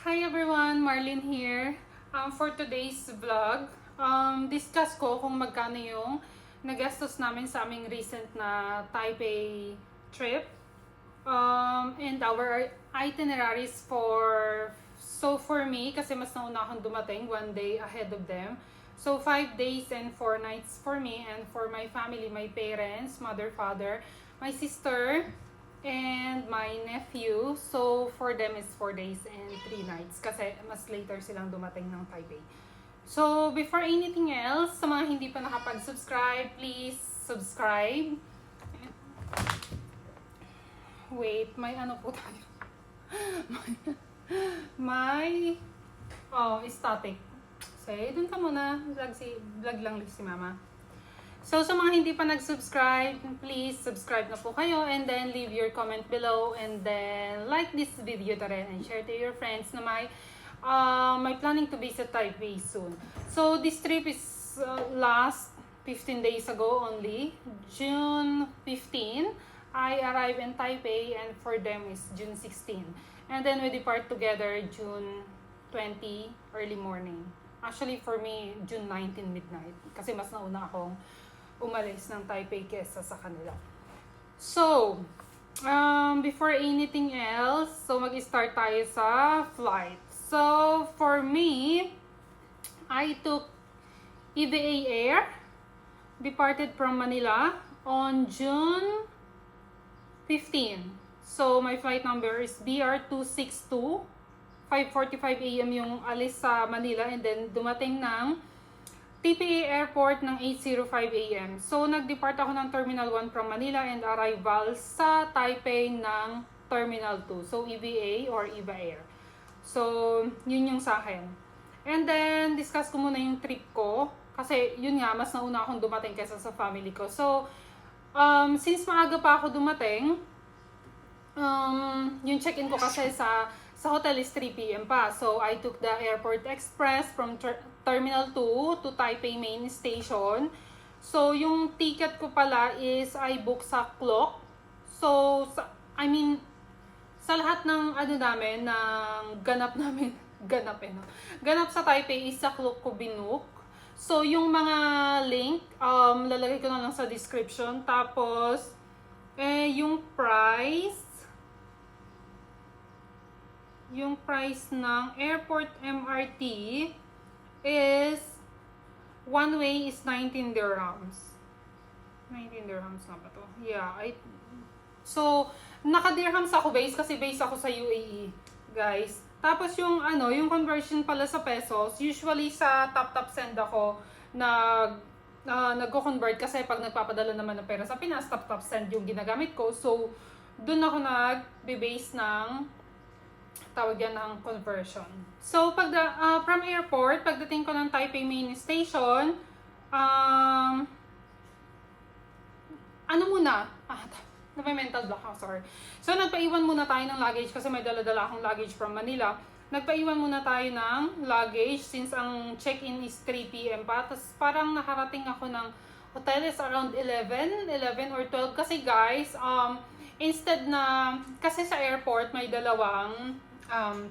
Hi everyone, Marlene here. For today's vlog, discuss ko kung magkano yung nagastos namin sa aming recent na Taipei trip. And our itineraries for me, kasi mas nauna akong dumating, 1 day ahead of them. So 5 days and 4 nights for me and for my family, my parents, mother, father, my sister, and my nephew. So for them is 4 days and 3 nights kasi mas later silang dumating ng Taipei. So before anything else, sa mga hindi pa nakapag-subscribe, please subscribe. Wait, may ano po tayo? may static. Say, dun ka muna. Vlog lang si mama. So, sa mga hindi pa nag-subscribe, please subscribe na po kayo and then leave your comment below and then like this video na rin and share to your friends na may planning to visit Taipei soon. So, this trip is last 15 days ago only. June 15, I arrived in Taipei and for them is June 16. And then we depart together June 20, early morning. Actually, for me, June 19 midnight kasi mas nauna akong umalis ng Taipei kesa sa kanila. So, before anything else, so mag-start tayo sa flight. So, for me, I took EVA Air, departed from Manila on June 15. So, my flight number is BR262. 5:45 AM yung alis sa Manila and then dumating ng TPA Airport ng 8:05 AM. So, nag-depart ako ng Terminal 1 from Manila and arrival sa Taipei ng Terminal 2. So, EVA or EVA Air. So, yun yung sa akin. And then, discuss ko muna yung trip ko. Kasi, yun nga, mas nauna akong dumating kaysa sa family ko. So, since maaga pa ako dumating, yung check-in ko kasi sa hotel is 3 PM pa. So, I took the Airport Express from Terminal 2 to Taipei Main Station. So, yung ticket ko pala is I book sa Klook. So, sa lahat ng namin, ng ganap namin, ganap sa Taipei is sa Klook ko binook. So, yung mga link, lalagay ko na lang sa description. Tapos, yung price ng airport MRT is one way is 19 dirhams. 19 dirhams na ba to? Yeah. So, naka-dirhams ako kasi base ako sa UAE, guys. Tapos yung conversion pala sa pesos, usually sa tap send ako nagko-convert kasi pag nagpapadala naman ng pera sa Pinas, tap send yung ginagamit ko. So, dun ako nag-base ng tawag yan ng conversion. So, from airport, pagdating ko ng Taipei Main Station, may mental block ako, sorry. So, nagpaiwan muna tayo ng luggage kasi may dala-dala akong luggage from Manila. Nagpaiwan muna tayo ng luggage since ang check-in is 3 PM pa. Tapos parang nakarating ako ng hotel is around 11 or 12. Kasi guys, instead na, kasi sa airport may dalawang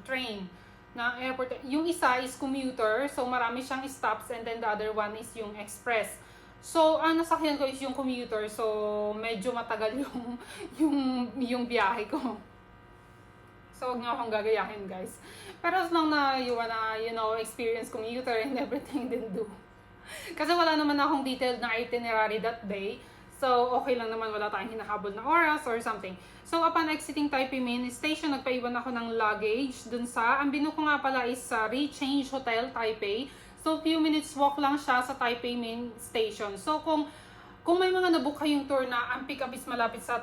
train na airport. Yung isa is commuter, so marami siyang stops and then the other one is yung express. So, ang nasakyan ko is yung commuter, so medyo matagal yung biyahe ko. So, huwag niyo akong gagayahin, guys. Pero as long na you wanna, experience commuter and everything, then do. Kasi wala naman akong detailed na itinerary that day. So, okay lang naman, wala tayong hinahabol na oras or something. So, upon exiting Taipei Main Station, nagpaiwan ako ng luggage dun ang binook ko nga pala is sa Rechange Hotel, Taipei. So, few minutes walk lang siya sa Taipei Main Station. So, kung may mga nabook kayong tour na ang pick-up is malapit sa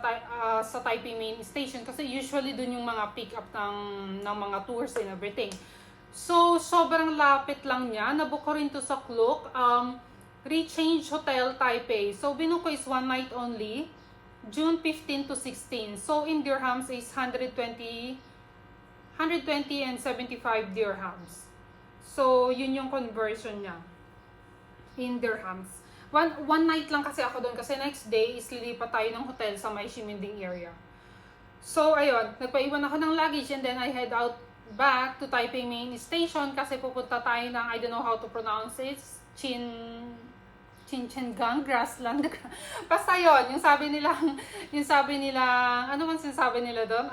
Taipei Main Station, kasi usually dun yung mga pick-up ng mga tours and everything. So, sobrang lapit lang niya. Nabook ko rin to sa Klook. Rechange Hotel, Taipei. So, binuko is 1 night only, June 15 to 16. So, in dirhams is 120 and 75 dirhams. So, yun yung conversion niya in dirhams. One night lang kasi ako doon kasi next day is lilipat tayo ng hotel sa may Ximending area. So, ayun, nagpaiwan ako ng luggage and then I head out back to Taipei Main Station kasi pupunta tayo ng, I don't know how to pronounce it, Chinchengang Grassland. Basta yun, yung sabi nila, ano man sinasabi nila doon?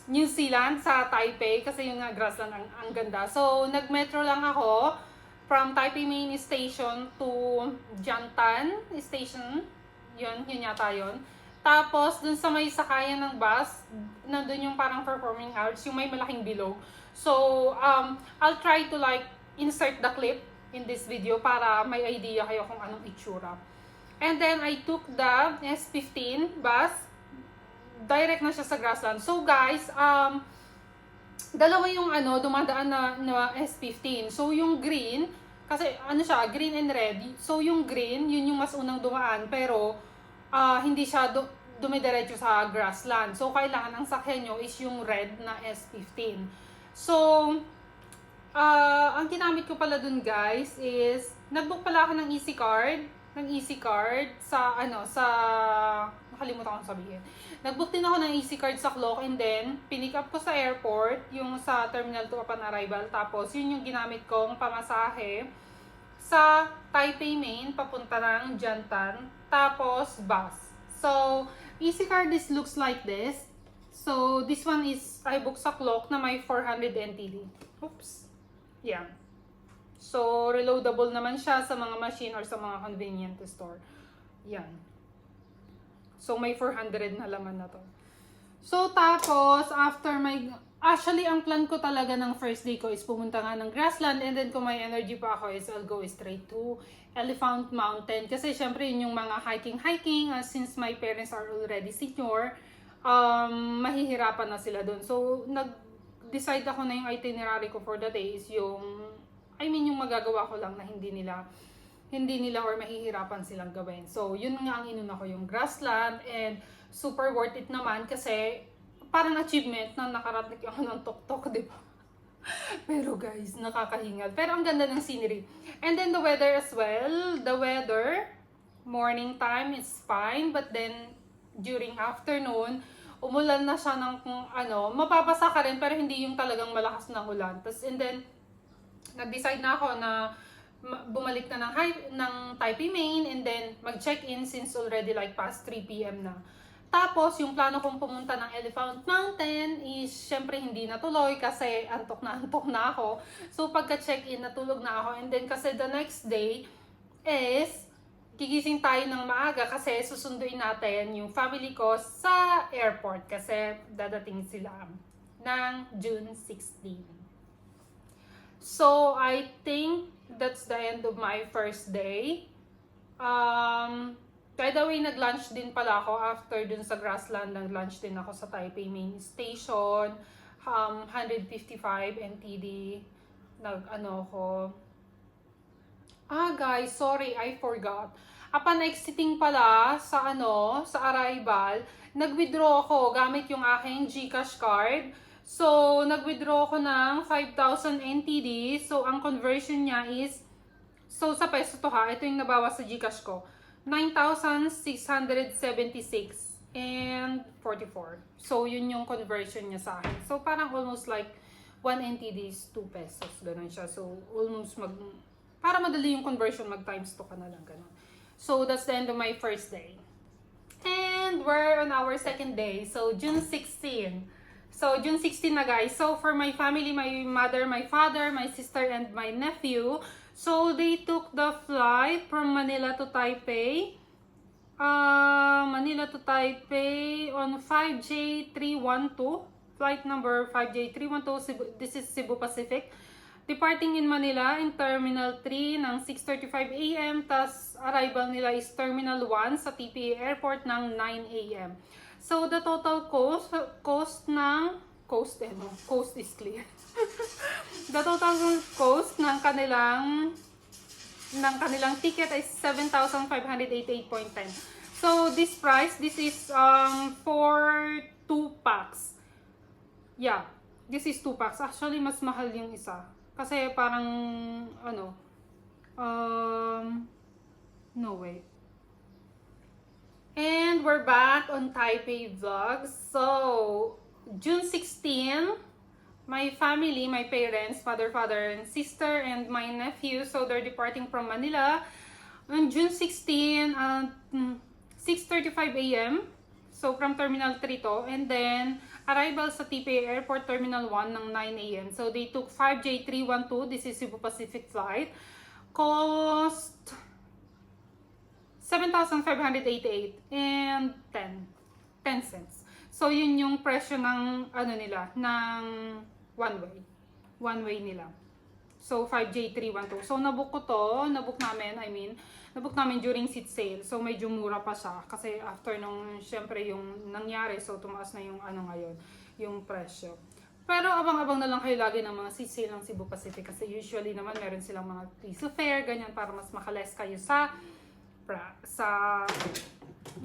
New Zealand sa Taipei kasi yung grassland ang ganda. So, nag-metro lang ako from Taipei Main Station to Jiantan Station. Yun yata yun. Tapos, dun sa may sakayan ng bus, nandun yung parang performing arts, yung may malaking bilog. So, I'll try to like insert the clip in this video para may idea kayo kung anong itsura. And then, I took the S15 bus. Direct na siya sa grassland. So, guys, dalawa yung dumadaan na S15. So, yung green, kasi siya, green and red. So, yung green, yun yung mas unang dumaan. Pero, hindi siya dumidiretso sa grassland. So, kailangan ang sakyan nyo is yung red na S15. So, ang ginamit ko pala dun, guys, is nag-book pala ako ng EC card sa nakalimutan ko sabihin. Nag-book din ako ng EC card sa clock and then pinick up ko sa airport, yung sa Terminal 2 upon arrival. Tapos, yun yung ginamit kong pamasahe sa Taipei Main, papunta ng Jiantan. Tapos, bus. So, EC card looks like this. So, this one is, I booked sa clock na may 400 NTD. Oops. Yeah. So, reloadable naman siya sa mga machine or sa mga convenient store. Yan. So, may 400 na laman na to. So, tapos, actually, ang plan ko talaga ng first day ko is pumunta nga ng grassland and then kung may energy pa ako is I'll go straight to Elephant Mountain. Kasi, syempre, yun yung mga hiking. Since my parents are already senior, mahihirapan na sila dun. So, nag-decide ako na yung itinerary ko for the day is yung magagawa ko lang na hindi nila or mahihirapan silang gawin. So, yun nga ang inuna ko, yung grassland, and super worth it naman kasi parang achievement na nakarating ako ng tuktok, di ba? Pero guys, nakakahingal. Pero ang ganda ng scenery. And then the weather as well. The weather, morning time is fine, but then during afternoon, umulan na siya ng mapapasa ka rin pero hindi yung talagang malakas na ulan. Tapos, and then, nag-decide na ako na bumalik na ng Taipei Main and then mag-check-in since already like past 3 p.m. na. Tapos, yung plano kong pumunta ng Elephant Mountain is syempre hindi natuloy kasi antok na ako. So, pagka-check-in, natulog na ako. And then, kasi the next day is gigising tayo ng maaga kasi susunduin natin yung family ko sa airport kasi dadating sila ng June 16. So, I think that's the end of my first day. By the way, nag-lunch din pala ako after dun sa grassland. Nag-lunch din ako sa Taipei Main Station. 155 NTD. Guys, sorry, I forgot. Upon exiting pala sa arrival, nag-withdraw ako gamit yung aking GCash card. So, nag-withdraw ko ng 5,000 NTD. So, ang conversion niya is, so sa peso to ha, ito yung nabawas sa GCash ko, 9,676 and 44. So, yun yung conversion niya sa akin. So, parang almost like 1 NTD is 2 pesos. Ganun siya. So, almost para madali yung conversion, mag-times 2 ka na lang. Ganun. So, that's the end of my first day. And we're on our second day. So, June 16. So, June 16 na guys. So, for my family, my mother, my father, my sister, and my nephew, so they took the flight from Manila to Taipei. Manila to Taipei on 5J312. Flight number 5J312. This is Cebu Pacific. Departing in Manila in Terminal 3 ng 6:35 AM. Tas arrival nila is Terminal 1 sa TPA Airport ng 9 AM. So, the total cost is clear. The total cost ng kanilang ticket is 7,588.10. So, this is for 2 packs. Yeah, this is 2 packs. Actually, mas mahal yung isa. Kasi parang, no way. And we're back on Taipei Vlogs. So, June 16, my family, my parents, father, and sister, and my nephew. So they're departing from Manila on June 16 at 6:35 a.m. So from Terminal 3 to. And then arrival sa TPA Airport Terminal 1 ng 9 a.m. So they took 5J312. This is Cebu Pacific flight. Cost 7,588 and 10 cents. So yun yung presyo ng ano nila, ng one way. One way nila. So 5J312. So nabook namin during seat sale. So medyo mura pa siya kasi after nung syempre yung nangyari, so tumaas na yung ano ngayon, yung presyo. Pero abang-abang na lang kayo lagi ng mga seat sale ng Cebu Pacific kasi usually naman meron silang mga piso fare, ganyan, para mas makaless kayo sa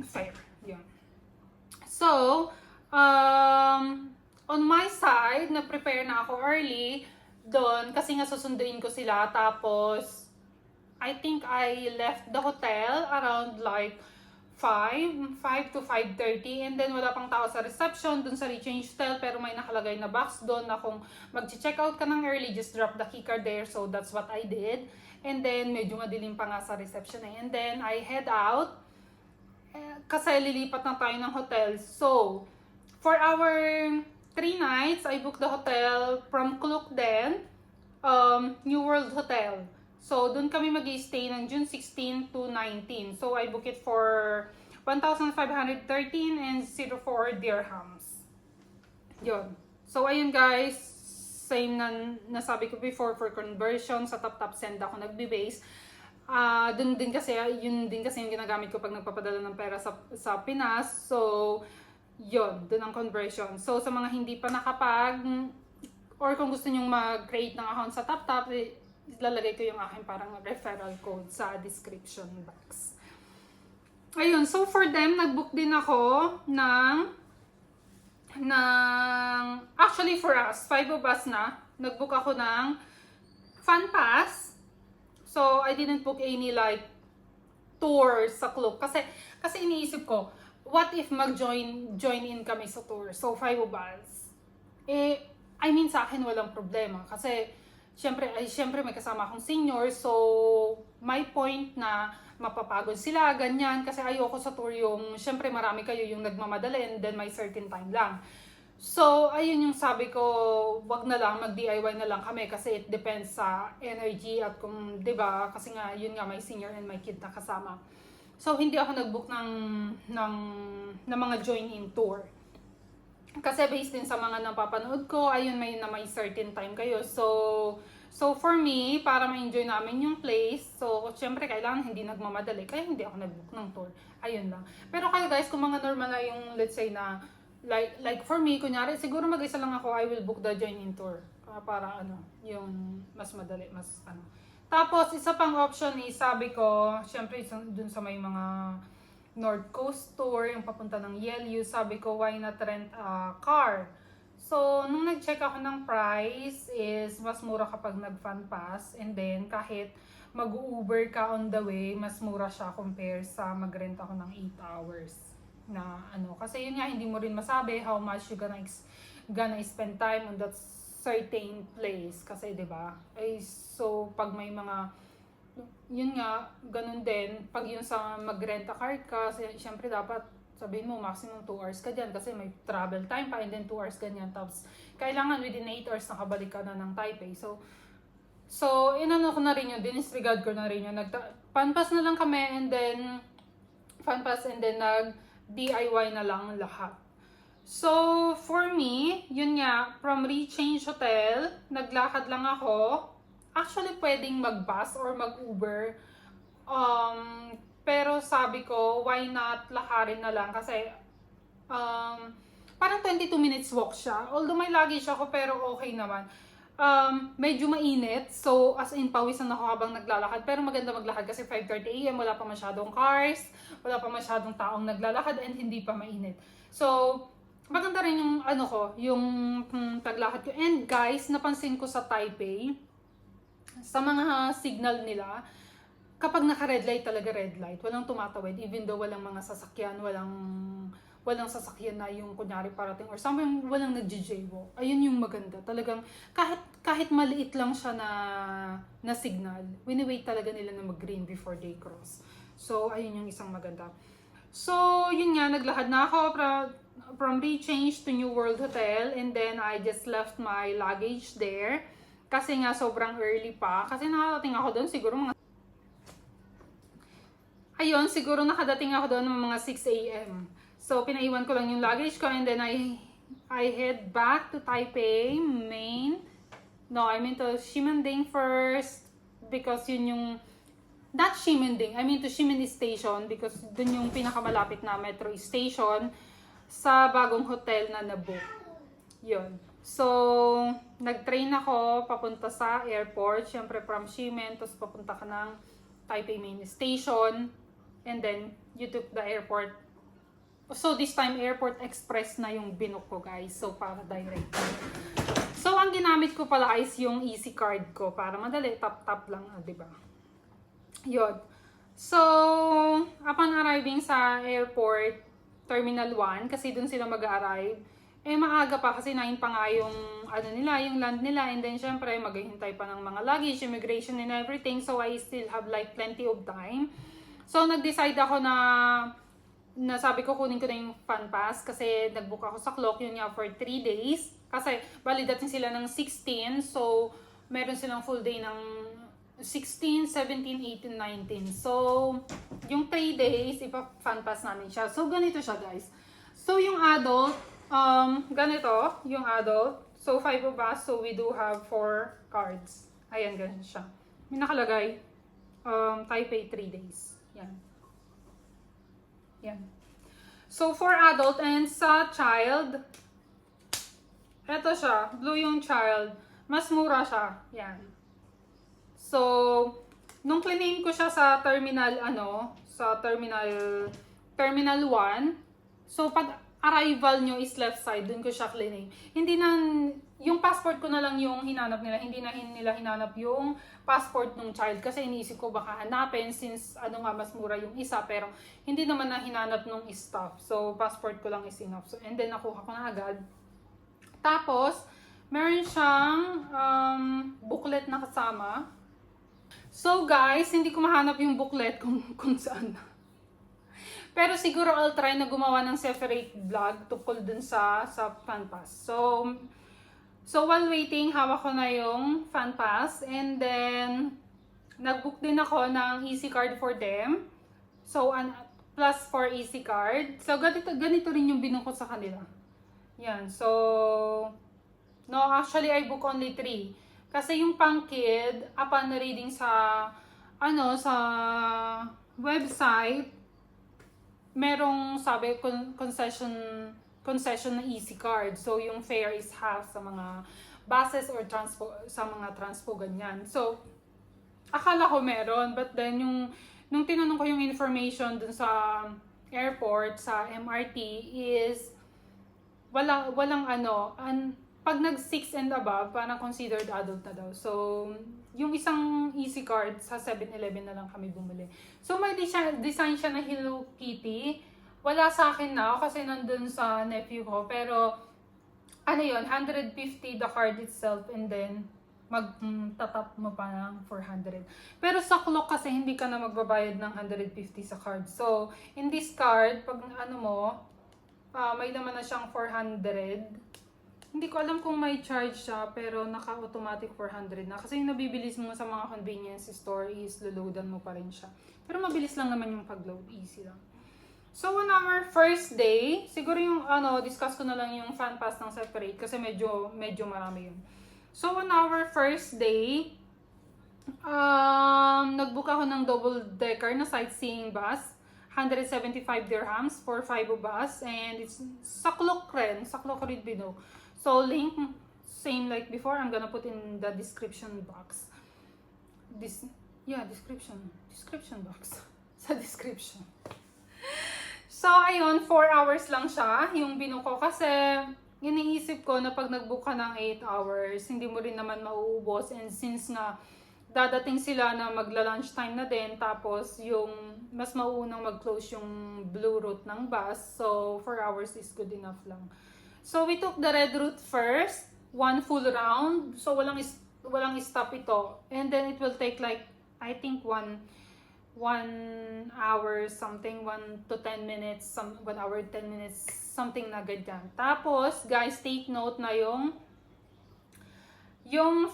fare. Yun. So, on my side, na-prepare na ako early doon kasi nga susunduin ko sila. Tapos, I think I left the hotel around like 5 to 5:30, and then wala pang tao sa reception doon sa rechange hotel, pero may nakalagay na box doon na kung mag-check out ka ng early, just drop the keycard there. So that's what I did. And then medyo madilim pa nga sa reception eh. And then I head out kasi lilipat na tayo ng hotel. So for our 3 nights, I booked the hotel from Klukden, New World Hotel. So, doon kami mag-i-stay ng June 16 to 19. So, I book it for 1,513 and 04 dirhams. Yun. So, ayun guys. Same na nasabi ko before, for conversion, sa TapTap Send ako nagbe-base. Yun din kasi yung ginagamit ko pag nagpapadala ng pera sa Pinas. So, yun. Doon ang conversion. So, sa mga hindi pa or kung gusto nyong mag-create ng account sa TapTap, ilalagay ko yung aking parang referral code sa description box. Ayun, so for them, nag-book din ako actually for us, 5 of us na, nag-book ako ng Fun Pass. So, I didn't book any like tour sa Klook. Kasi iniisip ko, what if join in kami sa tour? So, 5 of us. Sa akin walang problema. Kasi, Siyempre may kasama akong senior, so my point na mapapagod sila, ganyan, kasi ayoko sa tour yung, siyempre marami kayo yung nagmamadali and then may certain time lang. So, ayun yung sabi ko, wag na lang, mag-DIY na lang kami kasi it depends sa energy at kung, 'di ba? Kasi nga, yun nga, may senior and may kid na kasama. So, hindi ako nag-book ng mga join-in tour. Kasi based din sa mga napapanood ko, ayun, may certain time kayo. So for me, para ma-enjoy namin yung place, so syempre kailangan hindi nagmamadali, kaya hindi ako nag-book ng tour. Ayun lang. Pero kayo guys, kung mga normal na yung, let's say na, like for me, kunyari, siguro mag-isa lang ako, I will book the join-in tour. Para yung mas madali, mas Tapos, isa pang option is, sabi ko, syempre dun sa may mga North Coast tour, yung papunta ng Yelyu, sabi ko, why not rent a car? So, nung nag-check ako ng price is mas mura kapag nag-Fun Pass, and then kahit mag-Uber ka on the way, mas mura siya compare sa mag-rent ako ng 8 hours na Kasi yun nga, hindi mo rin masabi how much you gonna spend time on that certain place. Kasi 'di ba? So pag may mga yun nga, ganun din, pag yun sa mag-rent a car ka, syempre dapat sabihin mo maximum 2 hours ka dyan kasi may travel time pa and then 2 hours ganyan. Tapos, kailangan within 8 hours nakabalik ka na ng Taipei. So ko na rin yun, dinisregard ko na rin yun. Nag-funpass na lang kami and then, nag-DIY na lang lahat. So, for me, yun nga, from Rechange Hotel, naglakad lang ako. Actually, pwedeng mag-bus or mag-Uber. Pero sabi ko, why not lakarin na lang? Kasi, parang 22 minutes walk siya. Although may luggage ako, pero okay naman. Medyo mainit. So, as in, pawisan ako habang naglalakad. Pero maganda maglakad kasi 5:30 AM, wala pa masyadong cars, wala pa masyadong taong naglalakad, and hindi pa mainit. So, maganda rin yung yung taglakad ko. And guys, napansin ko sa Taipei, sa mga signal nila, kapag naka-red light talaga red light, walang tumatawid, even though walang mga sasakyan, walang sasakyan na yung kunyari parating or something, walang nagja-jaywalk. Ayun yung maganda. Talagang kahit maliit lang siya na signal, wini-wait talaga nila na mag-green before they cross. So, ayun yung isang maganda. So, yun nga, naglakad na ako from Rechange to New World Hotel, and then I just left my luggage there. Kasi nga sobrang early pa. Kasi nakadating ako doon siguro siguro nakadating ako doon ng mga 6 a.m. So, pinaiwan ko lang yung luggage ko, and then I head back to Taipei, Main. No, I mean to Ximending first, because yun yung, not Ximending, I mean to Ximen Station, because dun yung pinakamalapit na metro station sa bagong hotel na nabook. Yun. So, nag-train ako papunta sa airport, syempre from Ximen, tapos papunta ka ng Taipei Main Station, and then you took the airport. So, this time, Airport Express na yung binook ko, guys. So, para direct. So, ang ginamit ko pala is yung easy card ko para madali, tap-tap lang, diba? Yun. So, upon arriving sa airport, Terminal 1, kasi dun sila mag-arrive, maaga pa kasi 9 pa nga yung, yung land nila, and then syempre, maghihintay pa ng mga luggage, immigration and everything, so I still have like plenty of time. So, nag-decide ako na sabi ko kunin ko na yung fun pass kasi nag-book ako sa Klook, yun nga for 3 days. Kasi validating sila ng 16, so meron silang full day ng 16, 17, 18, 19. So, yung 3 days, ipa-fun pass namin siya. So, ganito siya, guys. So, yung adult, ganito, yung adult. So, 5 of us, so we do have 4 cards. Ayan, ganun siya. May nakalagay, Taipei 3 days. Yan. Yan. So, for adult and sa child, eto siya, blue yung child, mas mura siya. Yan. So, nung cleaning ko siya sa terminal, sa terminal 1, so pag arrival nyo is left side, dun ko siya cleaning. Hindi na, yung passport ko na lang yung hinanap nila, hindi na nila hinanap yung passport ng child kasi iniisip ko baka hanapin since mas mura yung isa, pero hindi naman na hinanap nung staff. So, passport ko lang is enough. So, and then nakuha ko na agad. Tapos, meron siyang booklet na kasama. So, guys, hindi ko mahanap yung booklet kung saan. Pero siguro I'll try na gumawa ng separate vlog tungkol dun sa fun pass. So while waiting, hawak ko na yung fun pass, and then nag-book din ako ng easy card for them. So plus 4 easy card. So ganito rin yung binuko sa kanila. Yan. So no, actually I book only 3. Kasi yung pang kid, upon reading sa sa website, merong sabi concession na easy card. So, yung fare is half sa mga buses or sa mga transpo, ganyan. So, akala ko meron. But then, nung tinanong ko yung information dun sa airport, sa MRT, is walang pag nag 6 and above, parang considered adult na daw. So, yung isang easy card, sa 7-Eleven na lang kami bumili. So, may design siya na Hello Kitty. Wala sa akin na kasi nandun sa nephew ko. Pero, 150 the card itself, and then, magtatap mo pa ng 400. Pero sa Klook kasi, hindi ka na magbabayad ng 150 sa card. So, in this card, pag may naman na siyang 400. Hindi ko alam kung may charge siya, pero naka-automatic 400 na. Kasi yung nabibilis mo sa mga convenience store is loloadan mo pa rin siya. Pero mabilis lang naman yung pag-load, easy lang. So, on our first day, siguro yung discuss ko na lang yung fun pass ng separate kasi medyo marami yun. So, on our first day, nag-book ako ng double-decker na sightseeing bus. 175 dirhams for 5 of us, and it's sa Klook rin Bino. So, link, same like before, I'm gonna put in the description box. Description box. Sa description. So, ayun, 4 hours lang siya, yung binuko, kasi iniisip ko na pag nag-book ka ng 8 hours, hindi mo rin naman mauubos, and since nga, dadating sila na magla-lunch time na din, tapos yung mas mauunang mag-close yung blue route ng bus. So 4 hours is good enough lang. So we took the red route first, one full round. So walang stop ito. And then it will take like, I think 1 hour something, 1 to 10 minutes, 1 hour 10 minutes, something na ganyan. Tapos, guys, take note na yung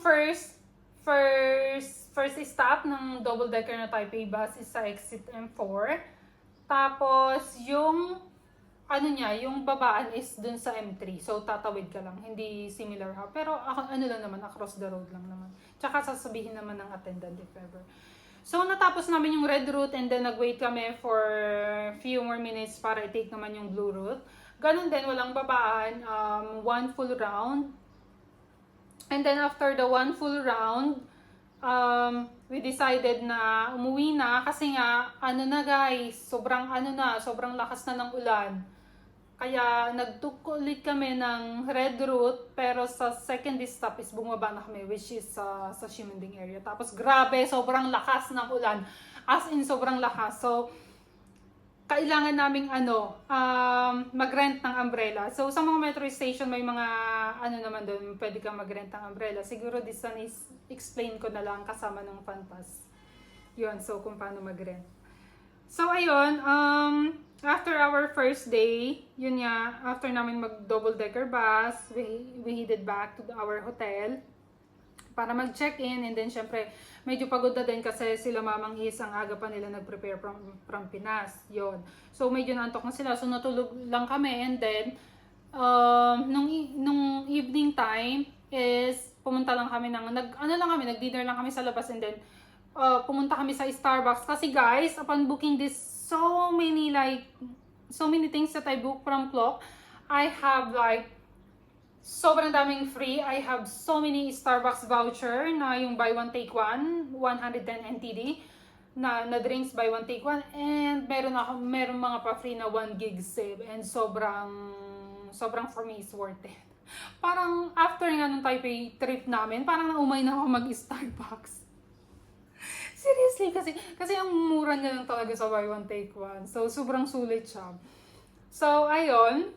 first stop ng double-decker na Taipei bus is sa exit M4. Tapos, yung yung babaan is dun sa M3. So, tatawid ka lang. Hindi similar ha. Pero, ano lang naman, across the road lang naman. Tsaka, sasabihin naman ng attendant if ever. So, natapos namin yung red route and then nag-wait kami for few more minutes para i-take naman yung blue route. Ganun din, walang babaan. 1 full round. And then, after the 1 full round, we decided na umuwi na kasi nga, guys, sobrang lakas na ng ulan. Kaya nagtukulit kami ng red route, pero sa second stop is bumaba na kami, which is sa Ximending area. Tapos grabe, sobrang lakas ng ulan. As in, sobrang lakas. So, kailangan naming mag-rent ng umbrella. So, sa mga metro station, may mga naman doon, pwede kang mag-rent ng umbrella. Siguro this one is explain ko na lang kasama ng FunPass. Yun, so kung paano mag-rent. So, ayun, after our first day, yun nga, after namin mag-double-decker bus, we headed back to our hotel para mag-check-in. And then, syempre, medyo pagod na din kasi sila Mamang Is, ang aga pa nila nag-prepare from Pinas. Yun. So, medyo naantok na sila. So, natulog lang kami. And then, nung evening time is pumunta lang kami nag-dinner lang kami sa labas. And then, pumunta kami sa Starbucks. Kasi guys, upon booking this, so many things that I booked from Klook, I have like, sobrang daming free. I have so many Starbucks voucher na yung buy one take one, 110 NTD na drinks buy one take one, and meron mga pa-free na 1 gig save, and sobrang for me is worth it. Parang after nga nung Taipei trip namin, parang naumay na ako mag-Starbucks. Seriously, kasi ang mura niya lang talaga sa buy one take one. So sobrang sulit siya. So ayun,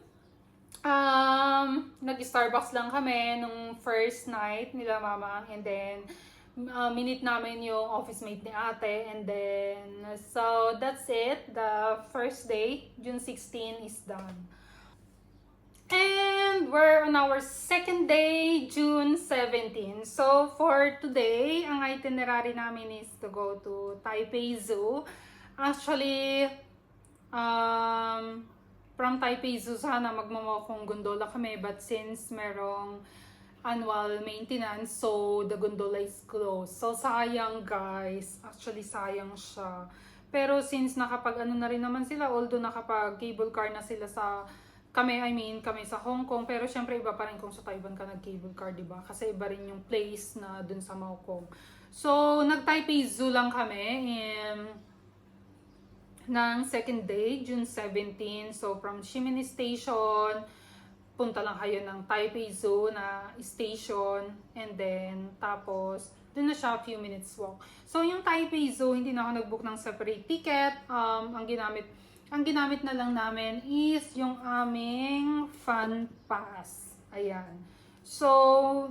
nag-Starbucks lang kami nung first night nila Mama, and then minute namin yung office mate ni ate, and then so that's it. The first day, June 16, is done. And we're on our second day, June 17. So for today, ang itinerary namin is to go to Taipei Zoo. Actually, from Taipei Zoo, sana magmamokong gondola kami, but since merong annual maintenance, so the gondola is closed. So sayang guys, actually sayang siya. Pero since nakapag na rin naman sila, although nakapag cable car na sila kami sa Hong Kong, pero syempre iba pa rin kung sa Taiwan ka nag-cable car, diba? Kasi iba rin yung place na dun sa Maokong. So, nag-Taipei Zoo lang kami ng second day, June 17. So, from Ximini Station, punta lang kayo ng Taipei Zoo na station, and then, tapos, dun na siya, few minutes walk. So, yung Taipei Zoo, hindi na ako nag-book ng separate ticket. Ang ginamit na lang namin is yung aming FunPass. Ayan. So,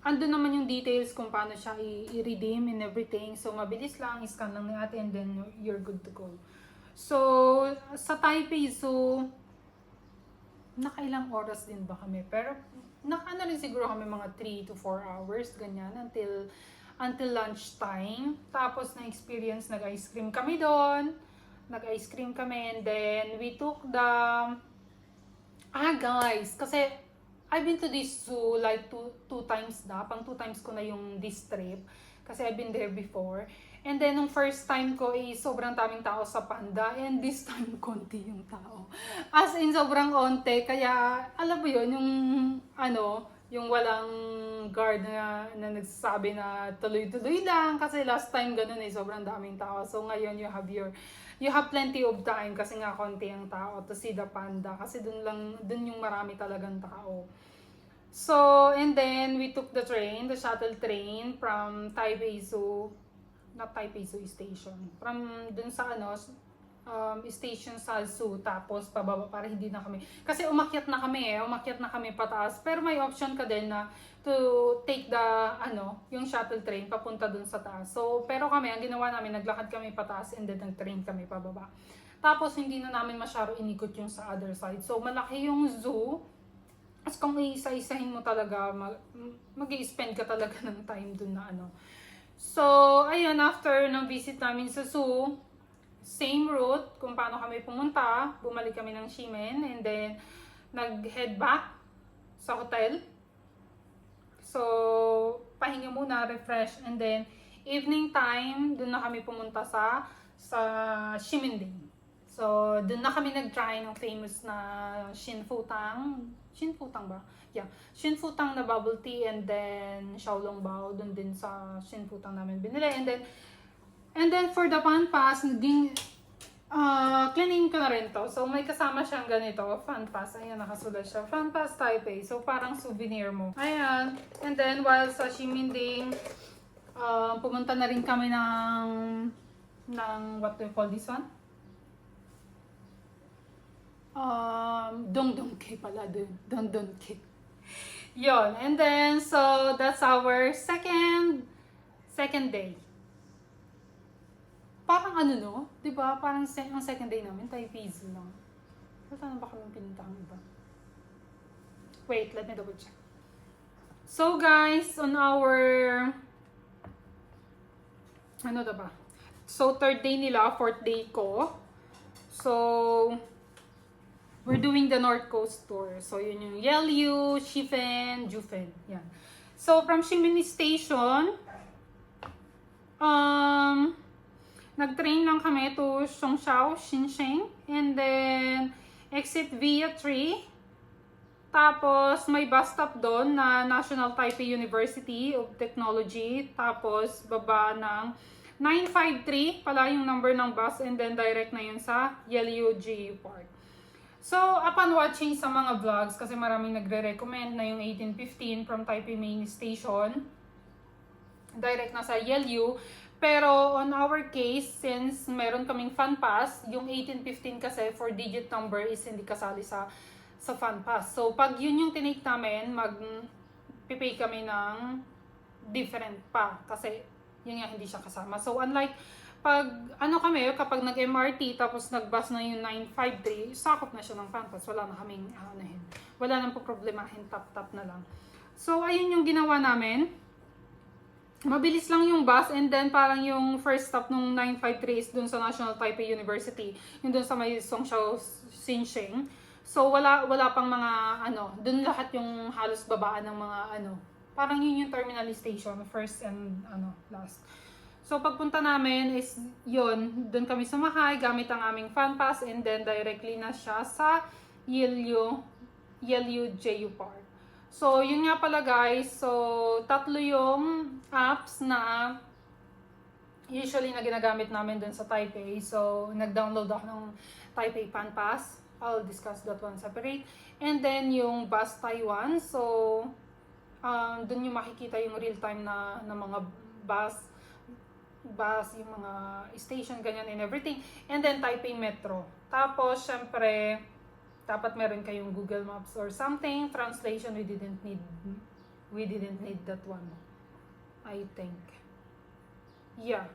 andun naman yung details kung paano siya i-redeem and everything. So, mabilis lang, scan lang ni ate, and then you're good to go. So, sa Taipei Zoo, nakailang oras din ba kami? Pero, rin siguro kami mga 3 to 4 hours, ganyan, until lunchtime. Tapos, na-experience, nag-ice cream kami doon. Nag-ice cream kami, and then we took the... guys, kasi I've been to this zoo like two times na. Pang 2 times ko na yung this trip. Kasi I've been there before. And then, nung first time ko, sobrang daming tao sa Panda. And this time, konti yung tao. As in, sobrang onte. Kaya, alam mo yun, yung walang guard na nagsasabi na tuloy-tuloy lang. Kasi last time, ganun sobrang daming tao. So, ngayon, you have plenty of time kasi nga konti ang tao to see the panda, kasi dun yung marami talagang tao. So, and then we took the train, the shuttle train from Taipei Zoo, not Taipei Zoo Station, from dun sa station sa zoo, tapos pababa para hindi na kami, kasi umakyat na kami pataas, pero may option ka din na to take the, yung shuttle train papunta dun sa taas. So, pero kami, ang ginawa namin, naglakad kami pataas and then nag-train kami pababa. Tapos, hindi na namin masyado inikot yung sa other side. So, malaki yung zoo. As kung iisa-isahin mo talaga, mag-i-spend ka talaga ng time dun na So, ayun, after ng visit namin sa zoo, same route kung paano kami pumunta, bumalik kami ng Ximen, and then nag-head back sa hotel. So, pahinga muna, refresh, and then evening time, dun na kami pumunta sa Ximending. So, dun na kami nag-try ng famous na Shinfutang ba? Yeah. Shinfutang na bubble tea, and then Xiaolongbao, dun din sa Shinfutang namin binili. And then for the Fun Pass, naging cleaning ko na rin to. So, may kasama siyang ganito, Fun Pass. Ayan, nakasulat siya. Fun Pass Taipei. So, parang souvenir mo. Ayan. And then, while sa Ximending, pumunta na rin kami ng what do you call this one? Dongdongke pala dun. Dongdongke. Yon. And then, so, that's our second day. Parang no? Diba? Parang ang second day namin, Taipei Zoo lang. Saan ba kami pinuntahan iba? Wait, let me double check. So, guys, on our... So, third day nila, fourth day ko. So... we're doing the North Coast tour. So, yun yung Yelyu, Shifen, Jufen. Yan. So, from Ximen Station, nag-train lang kami to Songshao, Xinsheng. And then, exit via 3. Tapos, may bus stop doon na National Taipei University of Technology. Tapos, baba ng 953 pala yung number ng bus. And then, direct na yun sa Yelyu GU Park. So, upon watching sa mga vlogs, kasi maraming nagre-recommend na yung 1815 from Taipei Main Station, direct na sa Yelyu. Pero on our case, since meron kaming Fun Pass, yung 1815 kasi 4-digit number is hindi kasali sa Fun Pass. So, pag yun yung tinake namin, mag-pay kami ng different pa. Kasi yun nga, hindi siya kasama. So, unlike kapag nag-MRT tapos nag-bus na yung 953, sakop na siya ng Fun Pass. Wala na kaming wala nang problemahin, tap-tap na lang. So, ayun yung ginawa namin. Mabilis lang yung bus, and then parang yung first stop nung 953 is dun sa National Taipei University, yung dun sa may Songshao Xinsheng. So, wala pang mga dun lahat yung halos babaan ng mga parang yun yung terminal station, first and last. So, pagpunta namin is yun, doon kami sumakay gamit ang aming Fun Pass, and then directly na siya sa Yelyu JU Park. So, yun nga pala guys. So, tatlo yung apps na usually na ginagamit namin doon sa Taipei. So, nag-download ako ng Taipei Fun Pass. I'll discuss that one separate. And then, yung Bus Taiwan. So, doon yung makikita yung real-time na mga bus, yung mga station, ganyan and everything. And then Taipei Metro. Tapos, syempre, dapat meron kayong Google Maps or something. Translation, we didn't need that one, I think. Yeah.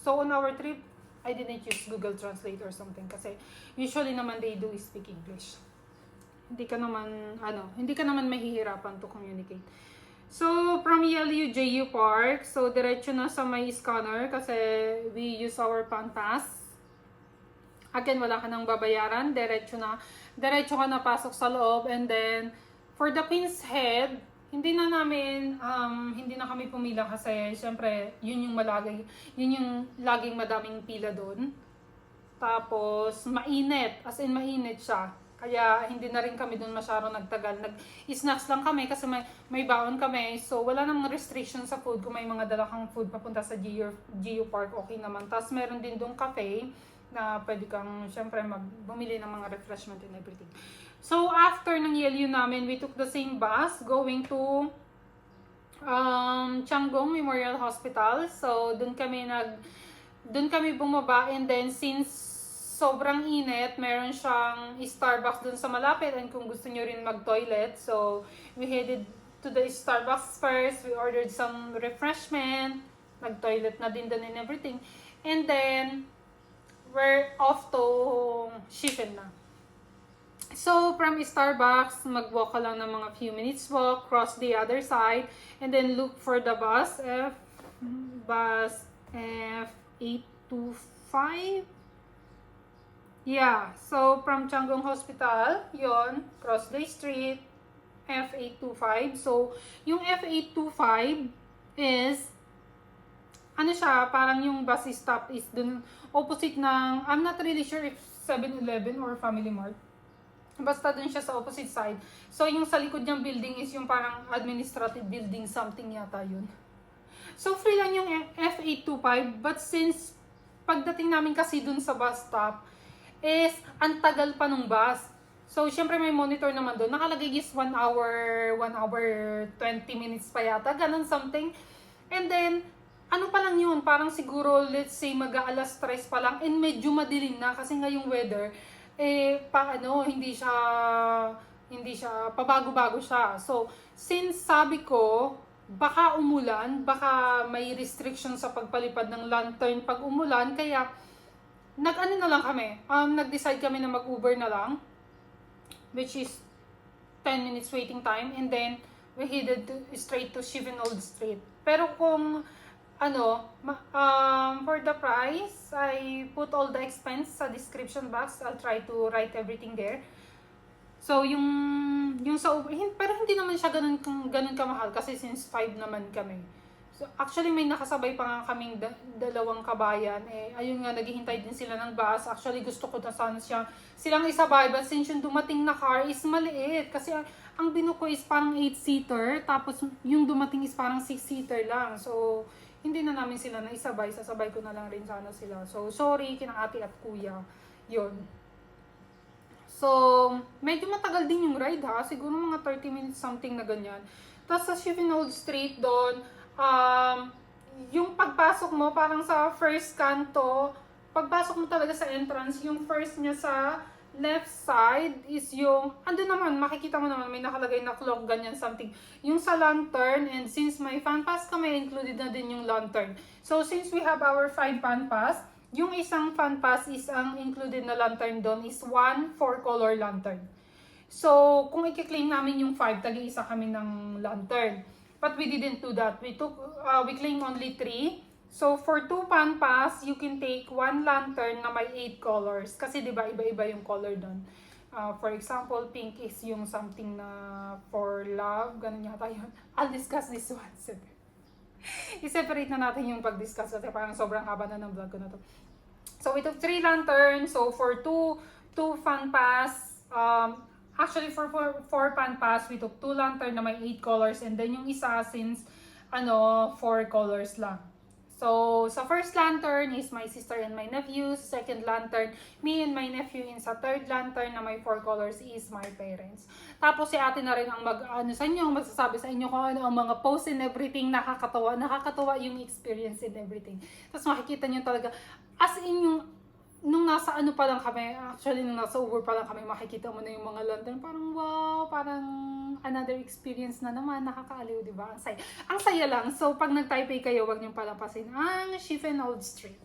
So, on our trip, I didn't use Google Translate or something kasi usually naman they do speak English. Hindi ka naman mahihirapan to communicate. So, from Yelyu JU Park, so diretso na sa may scanner kasi we use our Fun Pass. Again, wala ka nang babayaran, diretso ka na pasok sa loob. And then, for the Queen's Head, hindi na kami pumila kasi syempre, yun yung laging madaming pila doon. Tapos, mainit, as in mainit siya. Kaya hindi na rin kami doon masyado nagtagal. Nag-snacks lang kami kasi may baon kami. So, wala namang restriction sa food. Kung may mga dala kang food papunta sa GU Park, okay naman. Tapos, meron din doon cafe na pwede kang, syempre, bumili ng mga refreshment and everything. So, after ng Yelyu namin, we took the same bus going to Changgong Memorial Hospital. So, dun kami bumaba, and then since sobrang init, meron siyang Starbucks dun sa malapit, and kung gusto nyo rin mag-toilet, so we headed to the Starbucks first. We ordered some refreshment, nag-toilet na din dun and everything, and then we're off to Shifen na. So, from Starbucks, mag-walk ka lang ng mga few minutes walk, cross the other side, and then look for the bus F825. Yeah, so from Changgong Hospital, yon, cross the street, F825. So, yung F825 is, ano siya, parang yung bus stop is dun, opposite ng, I'm not really sure if 7-Eleven or Family Mart. Basta dun siya sa opposite side. So, yung sa likod niyang building is yung parang administrative building, something yata yun. So, free lang yung F825, but since pagdating namin kasi dun sa bus stop, is ang tagal pa nung bus. So, syempre may monitor naman doon. Nakalagay is 1 hour 20 minutes pa yata, ganun something. And then, ano pa lang yun, parang siguro, let's say, mag-aalas 3 pa lang, and medyo madilim na kasi ngayong weather, hindi siya, pabago-bago siya. So, since sabi ko, baka umulan, baka may restriction sa pagpalipad ng lantern pag umulan, kaya, nag-ano na lang kami, nag-decide kami na mag-Uber na lang, which is 10 minutes waiting time, and then, we headed straight to Shivenold Street. Pero kung, for the price, I put all the expense sa description box. I'll try to write everything there. So, yung sa Uber, pero hindi naman siya ganun kamahal kasi since 5 naman kami. So, actually, may nakasabay pa nga kaming dalawang kabayan. Ayun nga, naghihintay din sila ng bus. Actually, gusto ko na sana silang isabay. But since yung dumating na car is maliit. Kasi ang binuko is parang 8-seater. Tapos, yung dumating is parang 6-seater lang. So, hindi na namin sila na isabay. Sasabay ko na lang rin sana sila. So, sorry, kina ate at kuya. Yun. So, medyo matagal din yung ride ha. Siguro mga 30 minutes something na ganyan. Tapos sa Shivenold Street doon, yung pagpasok mo, parang sa first kanto, pagpasok mo talaga sa entrance, yung first niya sa left side is yung, ando naman, makikita mo naman, may nakalagay na clock, ganyan, something. Yung sa lantern, and since may fan pass kami, included na din yung lantern. So, since we have our 5 fan pass, yung isang fan pass is ang included na lantern doon is 1 4-color lantern. So, kung i-claim namin yung 5, tagi-isa kami ng lantern. But we didn't do that. We claimed only 3. So, for 2 fan pass, you can take 1 lantern na may 8 colors. Kasi, di ba, iba-iba yung color doon. For example, pink is yung something na for love. Ganun yata yun. I'll discuss this one. I-separate na natin yung pag-discuss kasi parang sobrang haba na ng vlog ko na to. So, we took 3 lanterns. So, for 2 fan pass, actually, for 4 fan pass, we took 2 lantern na may 8 colors, and then yung isa, since, 4 colors lang. So, sa first lantern is my sister and my nephew. Second lantern, me and my nephew. And sa third lantern na may 4 colors is my parents. Tapos si ate na rin ang magsasabi sa inyo kung ano ang mga posts and everything. Nakakatawa yung experience and everything. Tapos makikita nyo talaga, as in yung, nung nasa ano pa lang kami, actually nung nasa Uber pa lang kami, makikita mo na yung mga lantern, parang wow, parang another experience na naman, nakakaaliw, di ba? Ang saya lang. So, pag nag-Taipei kayo, wag niyong palampasin ang Shivenold Street.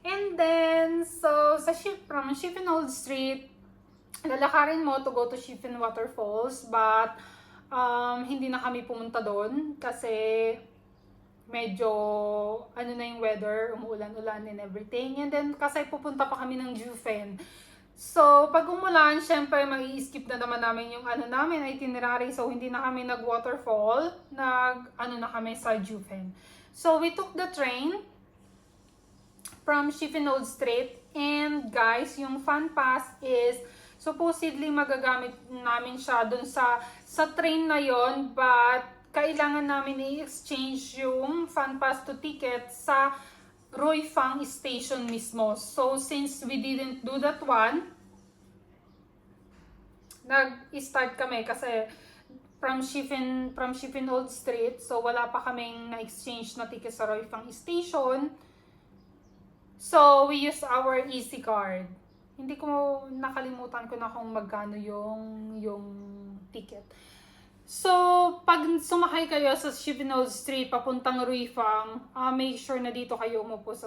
And then, so, from Shivenold Street, lalakarin mo to go to Shifen Waterfalls, but, hindi na kami pumunta doon, kasi, medyo, na yung weather, umuulan-ulan and everything. And then, kasi pupunta pa kami ng Jufen. So, pag umulan, syempre, mag-i-skip na naman namin yung namin, itinerary. So, hindi na kami nag-waterfall. Na kami sa Jufen. So, we took the train from Shivenold Street. And, guys, yung fan pass is, supposedly, magagamit namin siya dun sa train na yon, but, kailangan namin i-exchange yung fan pass to ticket sa Roifang station mismo. So, since we didn't do that one, nag-start kami kasi from Shifen Old Street. So, wala pa kaming na-exchange na ticket sa Roy Fang Station. So, we use our Easy Card. Hindi ko nakalimutan ko na kung magkano yung ticket. So, pag sumakay kayo sa Shifen Old Street papuntang Roy Fang, make sure na dito kayo umupo sa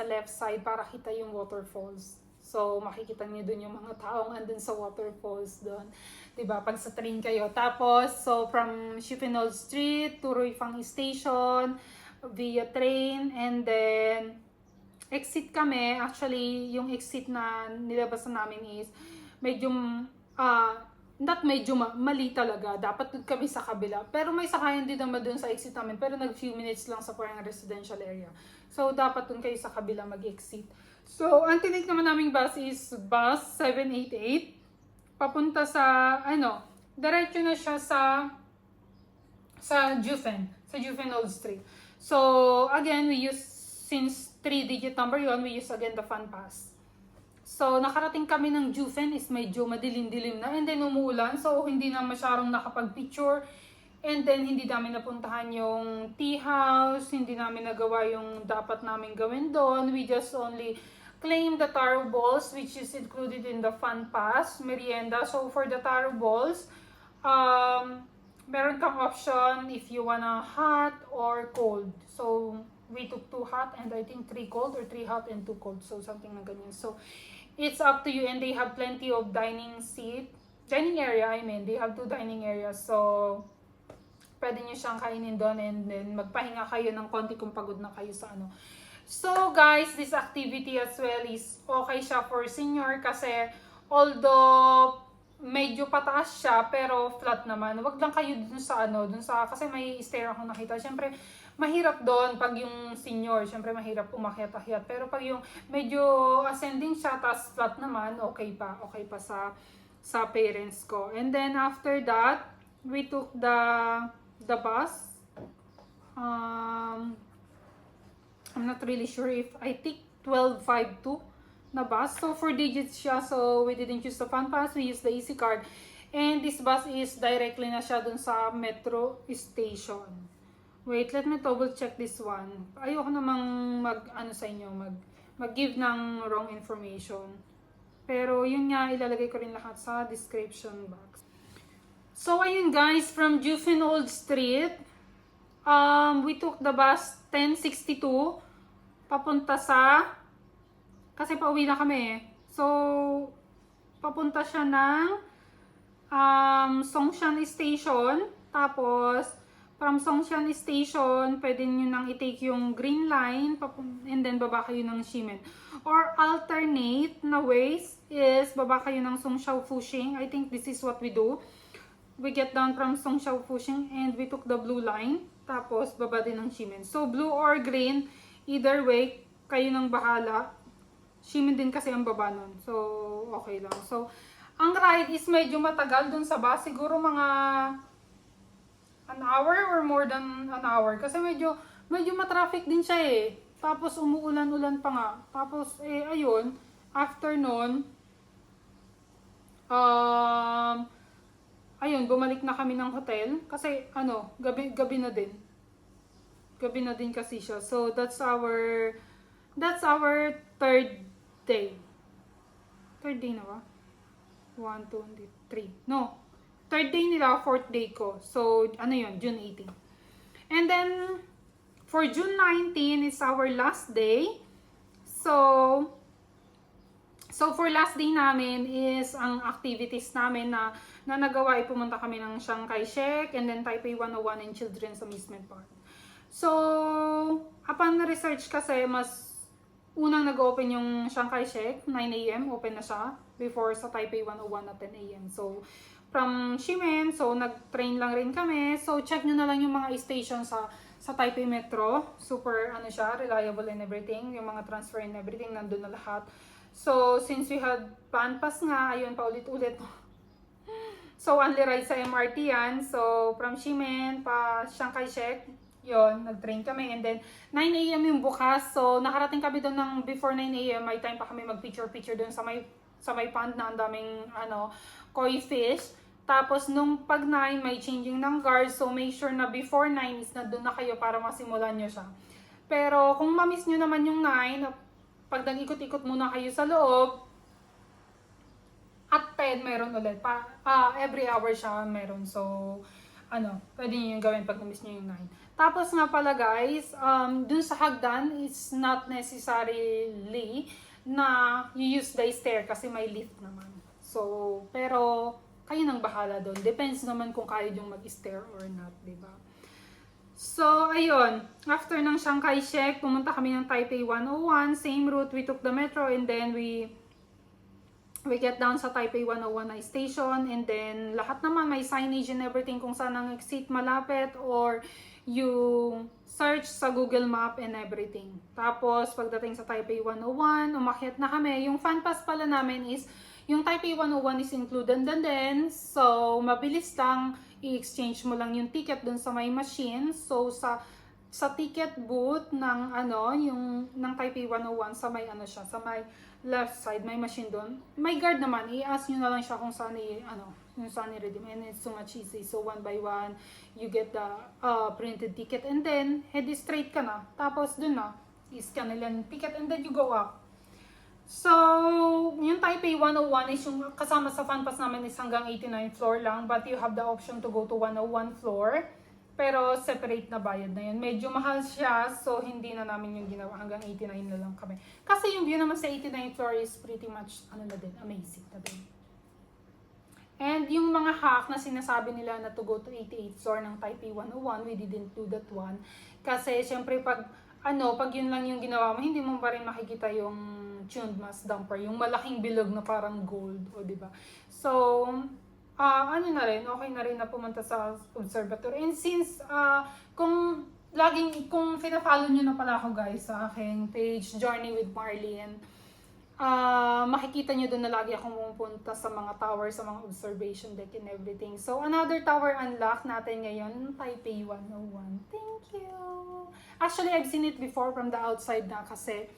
left side para kita yung waterfalls. So, makikita niyo dun yung mga taong andun sa waterfalls doon. Diba? Pag sa train kayo. Tapos, so from Shifen Old Street to Roy Fang Station, via train, and then, exit kami. Actually, yung exit na nilabasan namin is, medyo, mali talaga. Dapat doon kami sa kabila. Pero may sakayan din naman doon sa exit namin. Pero nag-few minutes lang sa parang residential area. So, dapat doon kayo sa kabila mag-exit. So, ang tinake naman naming bus is bus 788. Papunta sa, diretso na siya sa Jufen Old Street. So, again, we use, since 3-digit number yun, we use again the Fun Pass. So, nakarating kami ng Jufen is medyo madilim-dilim na, and then umuulan, so hindi na masyadong nakapag-picture. And then, hindi namin napuntahan yung tea house, hindi namin nagawa yung dapat namin gawin doon. We just only claim the taro balls, which is included in the Fun Pass, merienda. So, for the taro balls, meron kang option if you wanna hot or cold. So, we took 2 hot and I think 3 cold, or 3 hot and 2 cold. So, something na ganyan. So, it's up to you, and they have plenty of dining area, they have 2 dining areas. So, pwede nyo siyang kainin doon, and then magpahinga kayo ng konti kung pagod na kayo sa So guys, this activity as well is okay siya for senior kasi although medyo pataas siya pero flat naman. Wag lang kayo dun sa kasi may stair akong nakita. Syempre mahirap doon pag yung senior, syempre mahirap umakyat-akyat. Pero pag yung medyo ascending siya tas flat naman, okay pa sa parents ko. And then after that, we took the bus. I'm not really sure if I think 1252 na bus. So 4 digits siya. So we didn't use the Fun Pass. We used the Easy Card. And this bus is directly na siya dun sa metro station. Wait, let me double check this one. Ayoko namang mag-give ng wrong information. Pero yun nga, ilalagay ko rin lahat sa description box. So ayun guys, from Jufen Old Street, we took the bus 1062 papunta kasi pauwi na kami. So, papunta siya ng Songshan Station. Tapos, from Songshan Station, pwede nyo nang i-take yung green line and then baba kayo ng Ximen. Or alternate na ways is baba kayo ng Songshao Fuxing. I think this is what we do. We get down from Songshao Fuxing and we took the blue line. Tapos, baba din ng Ximen. So, blue or green, either way, kayo nang bahala. Ximen din kasi ang baba nun. So, okay lang. So, ang ride is medyo matagal dun sa bus. Siguro mga an hour or more than an hour. Kasi medyo matraffic din siya eh. Tapos, umuulan-ulan pa nga. Tapos, ayun, after nun, ayun, bumalik na kami ng hotel. Kasi, gabi na din. Gabi na din kasi siya. So, that's our third day. Third day na ba? 1, 2, 3. No. Third day nila, fourth day ko. So, yun? June 18. And then, for June 19 is our last day. So for last day namin is ang activities namin na nagawa ay pumunta kami ng Chiang Kai-shek and then Taipei 101 and Children's Amusement Park. So, upon research kasi, mas unang nag-open yung Chiang Kai-shek, 9 AM, open na siya, before sa Taipei 101 at 10 AM. So, from Ximen, so nag-train lang rin kami. So, check nyo na lang yung mga station sa Taipei Metro. Super, siya, reliable and everything. Yung mga transfer and everything, nandun na lahat. So, since we had Fun Pass nga, ayun, paulit-ulit. So, only ride sa MRT yan. So, from Ximen pa Chiang Kai-shek, yun, nag-train kami. And then, 9 AM yung bukas. So, nakarating kami doon ng before 9 AM. May time pa kami mag-picture-picture doon sa may sa may pond na ang daming koi fish. Tapos nung pag 9 may changing ng guard, so make sure na before 9 is nandun na kayo para masimulan nyo siya. Pero kung mamiss nyo naman yung 9, pag nag-ikot-ikot muna kayo sa loob, at 10 meron ulit. Every hour siya meron. So, pwede nyo yung gawin pag na-miss nyo yung 9. Tapos nga pala guys, dun sa hagdan, it's not necessarily na you use the stair kasi may lift naman. So, pero kayo nang bahala doon. Depends naman kung kaya yung mag-stair or not, diba? So, ayun. After ng Chiang Kai-shek, pumunta kami ng Taipei 101. Same route, we took the metro and then we get down sa Taipei 101 na station. And then, lahat naman may signage and everything kung saan ang exit malapit or you search sa Google Map and everything. Tapos, pagdating sa Taipei 101, umakyat na kami. Yung fan pass pala namin is, yung Taipei 101 is included din. So, mabilis lang. I-exchange mo lang yung ticket dun sa may machine. So, sa ticket booth ng ng Taipei 101 sa may siya, sa may left side may machine doon. May guard naman, i-ask niyo na lang siya kung saan yung saan i-redeem, and it's so much easy. So one by one, you get the printed ticket and then head straight ka na. Tapos doon na, i-scan nila yung ticket and then you go up. So, yung Taipei 101 is yung kasama sa fan pass namin is hanggang 89th floor lang, but you have the option to go to 101 floor. Pero separate na bayad na yun. Medyo mahal siya, so hindi na namin yung ginawa. Hanggang 89 na lang kami. Kasi yung view naman sa 89th floor is pretty much, amazing na din. And yung mga hack na sinasabi nila na to go to 88th floor ng Taipei 101, we didn't do that one. Kasi syempre pag yun lang yung ginawa mo, hindi mo pa rin makikita yung tuned mass dumper, yung malaking bilog na parang gold, o diba? So, na rin, okay na rin na pumunta sa observatory. And since, kung fina-follow nyo na pala ako guys sa aking page, Journey with Marlene, makikita nyo doon na lagi akong pumunta sa mga tower, sa mga observation deck and everything. So, another tower unlock natin ngayon, Taipei 101. Thank you! Actually, I've seen it before from the outside na kasi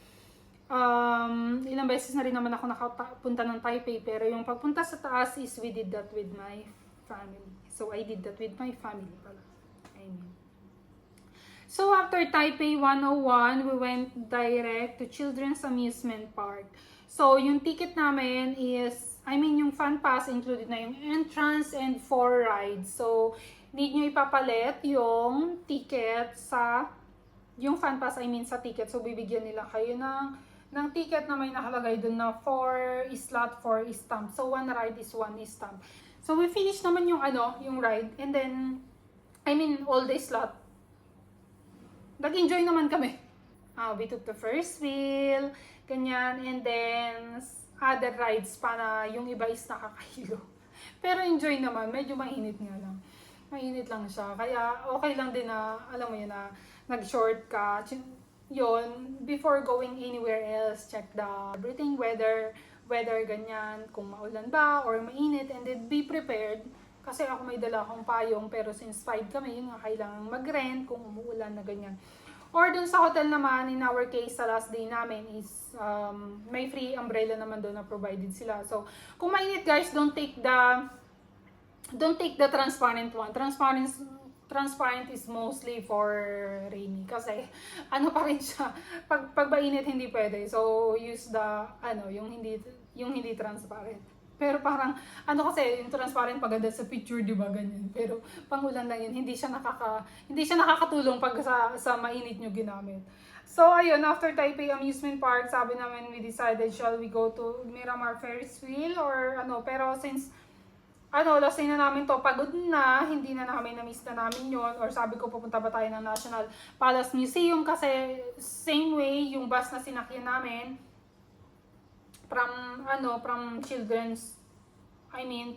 ilang beses na rin naman ako nakapunta ng Taipei, pero yung pagpunta sa taas is we did that with my family. So, I did that with my family pala. So, after Taipei 101, we went direct to Children's Amusement Park. So, yung ticket namin is, yung fan pass included na yung entrance and 4 rides. So, need nyo ipapalit yung ticket yung fan pass, sa ticket. So, bibigyan nila kayo ng ticket na may nakalagay dun na 4 slot, 4 stamp. So, 1 ride is 1 stamp. So, we finished naman yung ride. And then, all the slot. Nag-enjoy naman kami. We took the first wheel, ganyan. And then, other rides pa na yung iba is nakakahilo. Pero enjoy naman. Medyo mainit nga lang. Mainit lang siya. Kaya, okay lang din na, alam mo yun, na nag-short ka. Yun, before going anywhere else, check the everything, weather, ganyan, kung maulan ba or mainit, and then be prepared. Kasi ako may dala akong payong, pero since 5 kami, yun nga, kailangan mag-rent kung umuulan na ganyan. Or dun sa hotel naman, in our case, sa last day namin is, may free umbrella naman doon na provided sila. So, kung mainit guys, don't take the transparent one. Transparent is mostly for rainy kasi pa rin siya, pag mainit hindi pwede, so use the yung hindi transparent. Pero parang kasi yung transparent paganda sa picture, di ba, ganyan, pero pangulan lang yun, hindi siya nakakatulong pag sa mainit nyo ginamit. So ayun, after Taipei Amusement Park, sabi namin, we decided shall we go to Miramar Ferris wheel or pero since last day na namin to, pagod na, hindi na namin na-miss na namin yon, or sabi ko pupunta ba tayo ng National Palace Museum kasi same way yung bus na sinakyan namin from Children's,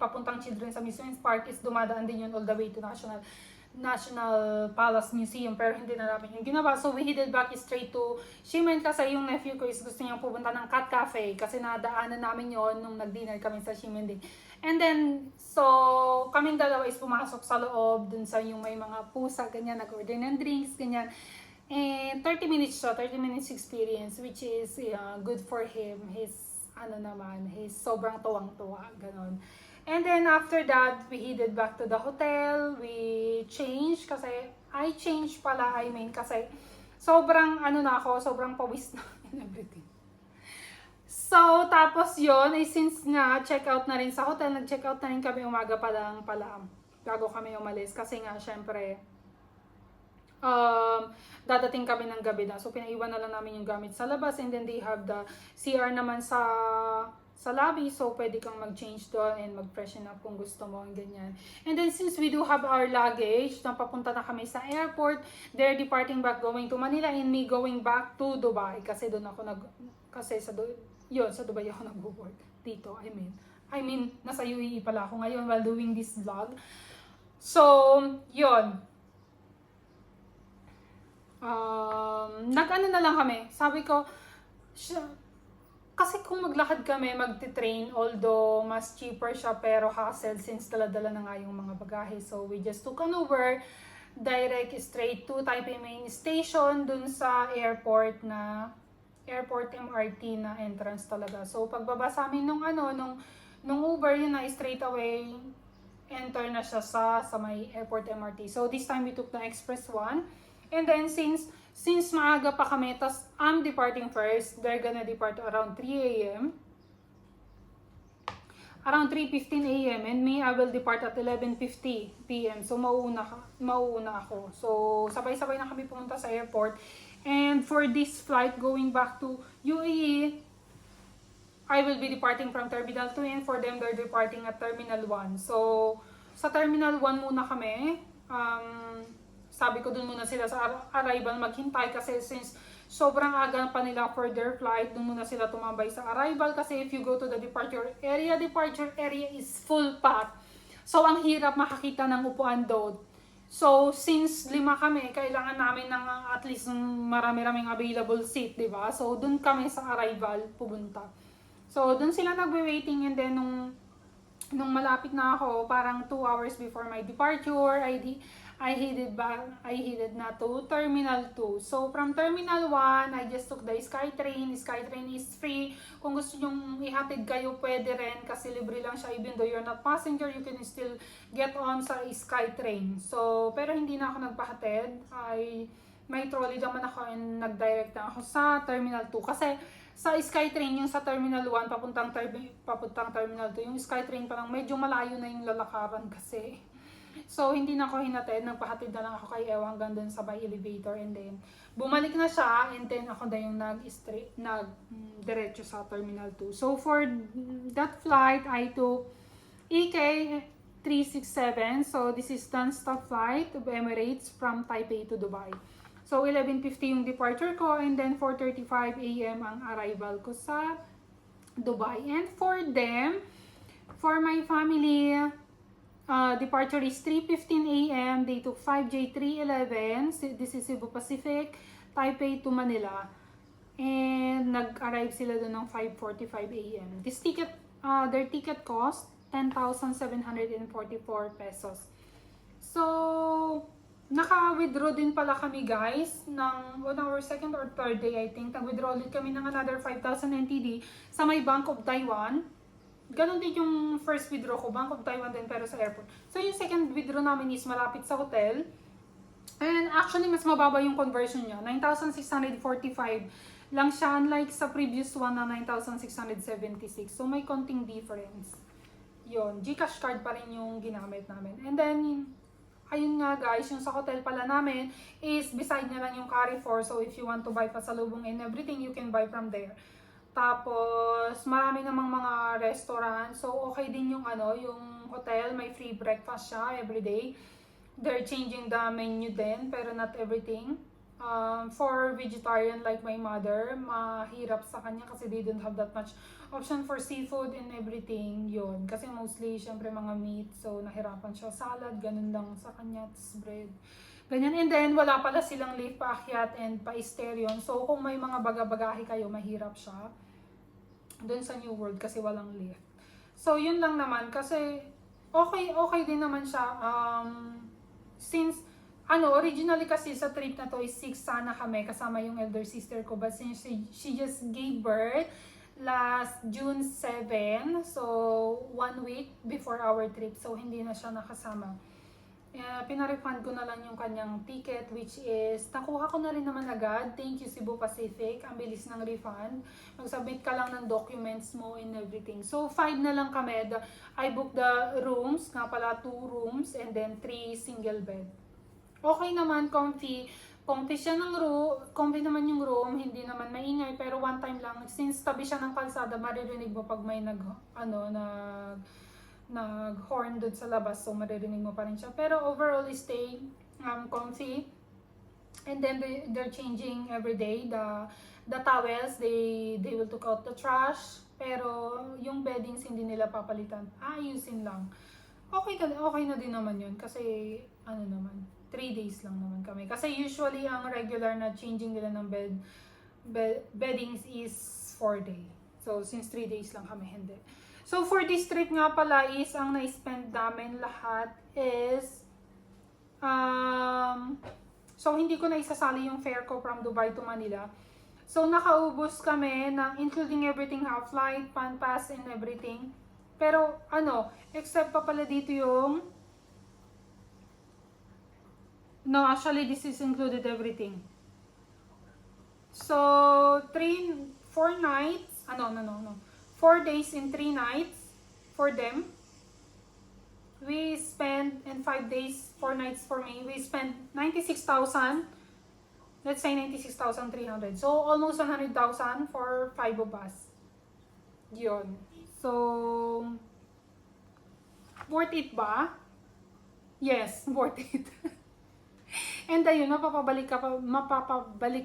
papuntang Children's Amusement Park is dumadaan din yun all the way to National Palace Museum, pero hindi na namin yung ginawa. So we headed back straight to Ximen kasi yung nephew ko is gusto niyang pupunta ng Cat Cafe kasi nadaanan namin yon nung nag-dinner kami sa Ximen din. And then, so kaming dalawa is pumasok sa loob dun sa yung may mga pusa, ganyan, nag-order ng drinks, ganyan. And 30 minutes experience, which is good for him. He's ano naman, he's sobrang tuwang-tuwa, ganon. And then after that, we headed back to the hotel. We changed kasi, I changed pala, I mean, kasi sobrang ano na ako, sobrang pawis na and everything. So, tapos yon ay since nga, check out na rin sa hotel, nag-check out na rin kami umaga pa lang pala, bago kami umalis. Kasi nga, syempre, dadating kami ng gabi na. So, pinaiwan na lang namin yung gamit sa labas. And then, they have the CR naman sa lobby. So, pwede kang mag-change doon and mag-freshen up kung gusto mo. And ganyan. And then, since we do have our luggage, napapunta na kami sa airport. They're departing back going to Manila and me going back to Dubai. Kasi doon ako kasi sa Dubai ako nag-work. Dito, I mean, nasa UAE pala ako ngayon while doing this vlog. So, yun. Nag-ano na lang kami. Sabi ko, kasi kung maglakad kami, magti-train, although mas cheaper siya, pero hassle since dala-dala na nga yung mga bagahe. So, we just took an Uber, direct straight to Taipei Main Station, dun sa airport MRT na entrance talaga. So, pagbaba sa amin nung Uber, yun na straight away, enter na siya sa may airport MRT. So, this time we took the Express 1. And then, since maaga pa kami, tas I'm departing first, they're gonna depart around 3 a.m. Around 3:15 a.m. and me, I will depart at 11:50 p.m. So, mauuna ako. So, sabay-sabay na kami pumunta sa airport. And for this flight going back to UAE, I will be departing from Terminal 2 and for them, they're departing at Terminal 1. So, sa Terminal 1 muna kami. Sabi ko dun muna sila sa arrival maghintay kasi since sobrang aga pa nila for their flight, dun muna sila tumambay sa arrival kasi if you go to the departure area is full packed. So, ang hirap makakita ng upuan doon. So, since 5 kami, kailangan namin ng at least marami-raming available seat, di ba? So, dun kami sa arrival pupunta. So, dun sila nagbe-waiting and then nung malapit na ako, parang 2 hours before my departure, I headed na to Terminal 2. So, from Terminal 1, I just took the SkyTrain. SkyTrain is free. Kung gusto nyong ihatid kayo, pwede rin kasi libre lang siya. Even though you're not passenger, you can still get on sa SkyTrain. So, pero hindi na ako nagpahatid. May trolley naman ako and nag-direct na ako sa Terminal 2. Kasi sa SkyTrain, yung sa Terminal 1, papuntang Terminal 2, yung SkyTrain pa lang, medyo malayo na yung lalakaran kasi. So, hindi na ako hinatid. Nagpahatid na lang ako kay Ewa hanggang dun sa by elevator. And then, bumalik na siya. And then, ako na yung nag-diretso sa Terminal 2. So, for that flight, I took EK367. So, this is non-stop flight of Emirates from Taipei to Dubai. So, 11:50 yung departure ko. And then, 4:35 a.m. ang arrival ko sa Dubai. And for them, for my family, departure is 3:15 a.m. They took 5J311. This is Cebu Pacific, Taipei to Manila. And nag-arrive sila doon ng 5:45 a.m. Their ticket cost 10,744 pesos. So, naka-withdraw din pala kami guys ng on our second or third day I think. Nag-withdraw ulit kami ng another 5,000 NTD sa may Bank of Taiwan. Ganon din yung first withdraw ko, Bank of Taiwan din pero sa airport. So yung second withdraw namin is malapit sa hotel. And actually mas mababa yung conversion niya, 9,645 lang siya unlike sa previous one na 9,676. So may konting difference. Yun, GCash card pa rin yung ginamit namin. And then, ayun nga guys, yung sa hotel pala namin is beside na lang yung Carrefour. So if you want to buy pasalubong and everything, you can buy from there. Tapos, marami namang mga restaurant. So, okay din yung yung hotel. May free breakfast siya everyday. They're changing the menu din, pero not everything. For vegetarian like my mother, mahirap sa kanya kasi they don't have that much option for seafood and everything. Yun. Kasi mostly, syempre, mga meat. So, nahirapan siya. Salad, ganun lang sa kanya. Tapos bread. Ganyan. And then, wala pala silang lift paakyat and pa-steryon. So, kung may mga baga-bagahe kayo, mahirap siya doon sa New World kasi walang lift. So, yun lang naman. Kasi, okay din naman siya. Since, originally kasi sa trip na to is 6 sana kami kasama yung elder sister ko. But since she just gave birth last June 7. So, 1 week before our trip. So, hindi na siya nakasama. Pinarefund ko na lang yung kanyang ticket, which is, nakuha ko na rin naman agad. Thank you Cebu Pacific. Ang bilis ng refund. Mag-submit ka lang ng documents mo and everything. So, 5 na lang kami. I booked the rooms, nga pala 2 rooms, and then 3 single bed. Okay naman, comfy. Comfy siya ng room, comfy naman yung room, hindi naman maingay, pero one time lang, since tabi siya ng kalsada, maririnig mo pag may nag-horn doon sa labas, so maririnig mo pa rin siya. Pero overall, stay comfy. And then they're changing every day the towels, they will take out the trash, pero yung beddings hindi nila papalitan, ayusin lang. Okay na din naman yun kasi ano naman, 3 days lang naman kami. Kasi usually ang regular na changing nila ng beddings is 4 days. So since 3 days lang kami, hindi. So for this trip nga pala is ang na-spend namin lahat is so hindi ko na isasali yung fare ko from Dubai to Manila. So nakaubos kami ng including everything, half flight, fan pass and everything. Pero except pa pala dito yung no, actually this is included everything. So 4 nights, 4 days and 3 nights for them. We spent, and 5 days, 4 nights for me, we spent 96,000. Let's say 96,300. So almost 100,000 for 5 of us. Yun. So worth it ba? Yes, worth it. And ayun, mapapabalik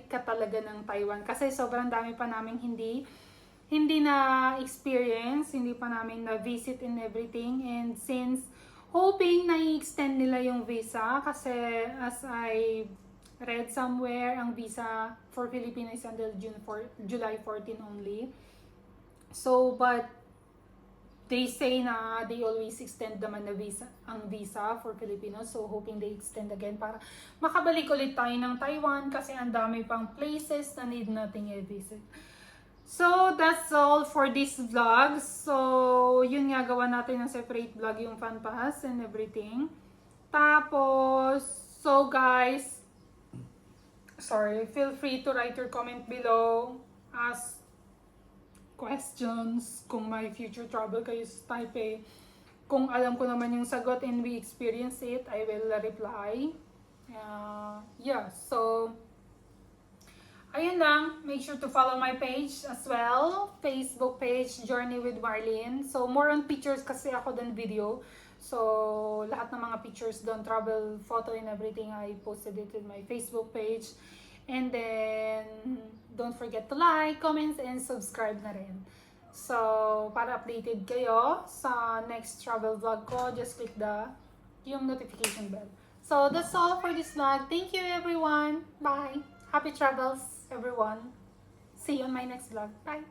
ka talaga ng Taiwan kasi sobrang dami pa namin hindi na experience, hindi pa namin na visit and everything. And since hoping na i-extend nila yung visa kasi as I read somewhere, ang visa for Filipinos until July 14 only. So but they say na they always extend naman ang visa for Filipinos. So hoping they extend again para makabalik ulit tayo ng Taiwan kasi ang dami pang places na need nating i-visit. So that's all for this vlog. So yun nga, gawa natin ng separate vlog yung fan pass and everything. Tapos, so guys, feel free to write your comment below. Ask questions kung may future travel kayo sa Taipei. Kung alam ko naman yung sagot and we experience it, I will reply. So ayun lang, make sure to follow my page as well, Facebook page, Journey with Marlene. So more on pictures kasi ako than video. So lahat ng mga pictures doon, travel, photo and everything, I posted it in my Facebook page. And then, don't forget to like, comment, and subscribe na rin. So, para updated kayo sa next travel vlog ko, just click yung notification bell. So, that's all for this vlog. Thank you everyone. Bye. Happy travels everyone. See you on my next vlog. Bye.